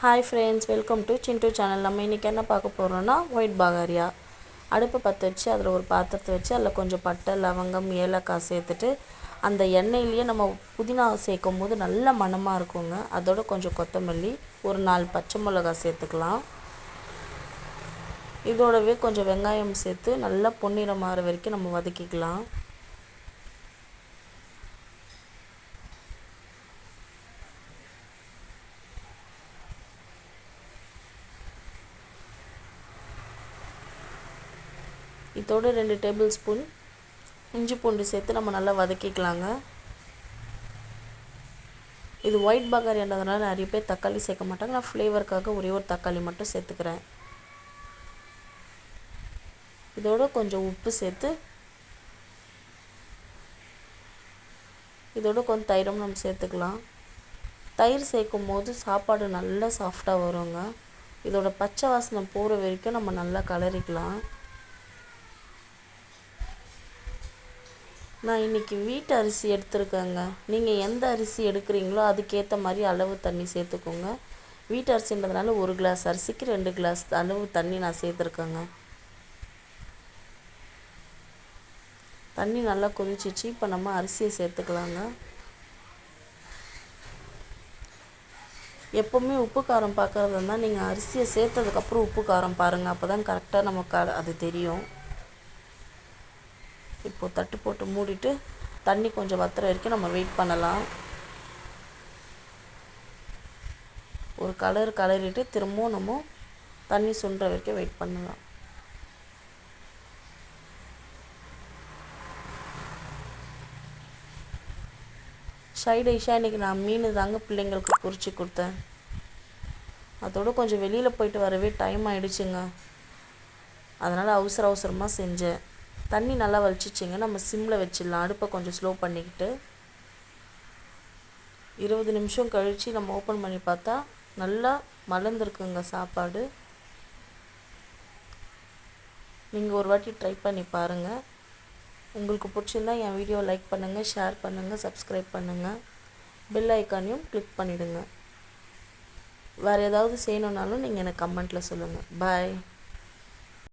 Hi friends, welcome to Sindu channel. நம்ம இன்றைக்கி என்ன பார்க்க போகிறோன்னா ஒயிட் பகாரியா. அடுப்பை பற்ற வச்சு அதில் ஒரு பாத்திரத்தை வச்சு அதில் கொஞ்சம் பட்டை, லவங்கம், ஏலக்காய் சேர்த்துட்டு அந்த எண்ணெயிலேயே நம்ம புதினா சேர்க்கும் போது நல்ல மணமாக இருக்குங்க. அதோட கொஞ்சம் கொத்தமல்லி, ஒரு 4 பச்சை மிளகாய் சேர்த்துக்கலாம். இதோடவே கொஞ்சம் வெங்காயம் சேர்த்து நல்லா பொன்னிறம் மாற வரைக்கும் நம்ம வதக்கிக்கலாம். இதோடு 2 டேபிள் ஸ்பூன் இஞ்சி பூண்டு சேர்த்து நம்ம நல்லா வதக்கிக்கலாங்க. இது ஒயிட் பகாரின்றதுனால நிறைய பேர் தக்காளி சேர்க்க மாட்டாங்க. நான் ஃப்ளேவருக்காக ஒரே ஒரு தக்காளி மட்டும் சேர்த்துக்கிறேன். இதோட கொஞ்சம் உப்பு சேர்த்து இதோட கொஞ்சம் தயிரும் நம்ம சேர்த்துக்கலாம். தயிர் சேர்க்கும் போது சாப்பாடு நல்லா சாஃப்டாக வருங்க. இதோட பச்சை வாசனை போகிற வரைக்கும் நம்ம நல்லா கலரிக்கலாம். நான் இன்றைக்கி வீட்டு அரிசி எடுத்துருக்கேங்க. நீங்கள் எந்த அரிசி எடுக்கிறீங்களோ அதுக்கேற்ற மாதிரி அளவு தண்ணி சேர்த்துக்கோங்க. வீட்டு அரிசின்றதுனால 1 கிளாஸ் அரிசிக்கு 2 கிளாஸ் அளவு தண்ணி நான் சேர்த்துருக்கேங்க. தண்ணி நல்லா கொதிச்சிச்சு. இப்போ நம்ம அரிசியை சேர்த்துக்கலாங்க. எப்போவுமே உப்பு காரம் பார்க்குறதா இருந்தால் நீங்கள் அரிசியை சேர்த்ததுக்கப்புறம் உப்பு காரம் பாருங்கள். அப்போ தான் கரெக்டாக நமக்கு அது தெரியும். இப்போது தட்டு போட்டு மூடிட்டு தண்ணி கொஞ்சம் வத்துற வரைக்கும் நம்ம வெயிட் பண்ணலாம். ஒரு கலரிட்டு திரும்பவும் நம்ம தண்ணி சுண்டுற வரைக்கும் வெயிட் பண்ணலாம். சைடு டிஷ்ஷாக இன்றைக்கி நான் மீன் தாங்க பிள்ளைங்களுக்கு பொரிச்சு கொடுத்தேன். அதோடு கொஞ்சம் வெளியில் போயிட்டு வரவே டைம் ஆகிடுச்சுங்க. அதனால் அவசரமாக செஞ்சேன். தண்ணி நல்லா வலிச்சிச்சிங்க. நம்ம சிம்மில் வச்சிடலாம். அடுப்பை கொஞ்சம் ஸ்லோ பண்ணிக்கிட்டு 20 நிமிஷம் கழித்து நம்ம ஓப்பன் பண்ணி பார்த்தா நல்லா மலர்ந்துருக்குங்க சாப்பாடு. நீங்கள் ஒரு வாட்டி ட்ரை பண்ணி பாருங்கள். உங்களுக்கு பிடிச்சிருந்தா என் வீடியோ லைக் பண்ணுங்கள், ஷேர் பண்ணுங்கள், சப்ஸ்கிரைப் பண்ணுங்கள், பெல் ஐக்கானையும் கிளிக் பண்ணிவிடுங்க. வேறு ஏதாவது செய்யணுன்னாலும் நீங்கள் எனக்கு கமெண்ட்டில் சொல்லுங்கள். பாய்.